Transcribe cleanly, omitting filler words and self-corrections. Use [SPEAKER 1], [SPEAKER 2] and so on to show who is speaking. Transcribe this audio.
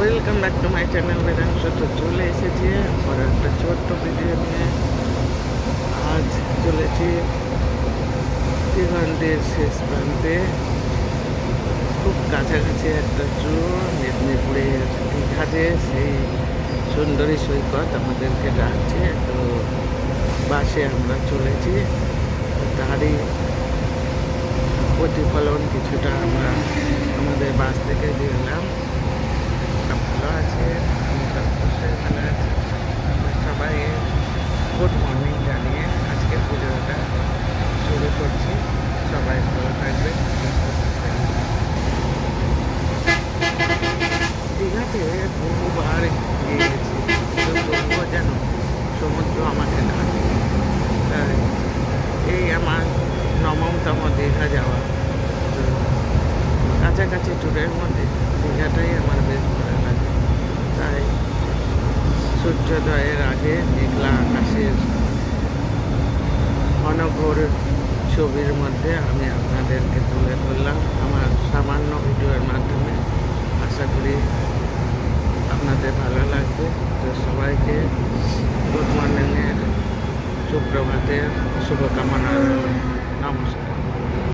[SPEAKER 1] Welcome back to my channel Vedansh. তো চলে এসেছি আবার একটা ছোট্ট ভিডিও নিয়ে। আজ চলেছি দিগন্তের শেষ প্রান্তে, খুব কাছাকাছি একটা চুর মেদিনীপুরের দীঘাতে সেই সুন্দরী সৈকত আমাদেরকে ডাকছে। তো বাসে আমরা চলেছি, তারই প্রতিফলন কিছুটা আমরা আমাদের বাস থেকে দিলাম। ভালো আছে, আমি তো অবশ্যই ভালো আছি। সবাই গুড মর্নিং জানিয়ে আজকে পুজোটা শুরু করছি। সবাই ভালো থাকবে, সুস্থ থাকবে। দীঘাতে বহুবার গিয়েছি, কিন্তু তবুও যেন সমুদ্র আমাকে ডাকে। তাই এই আমার নবমতম দীঘা যাওয়া। তো কাছাকাছি ট্যুরের মধ্যে দীঘাটাই আমার বেশ ভালো লাগে। তাই সূর্যোদয়ের আগে মেঘলা আকাশের ঘনঘোর ছবির মধ্যে আমি আপনাদেরকে তুলে ধরলাম আমার সামান্য ভিডিওর মাধ্যমে। আশা করি আপনাদের ভালো লাগবে। তো সবাইকে গুড মর্নিংয়ের সুপ্রভাতের শুভকামনা রইল। নমস্কার।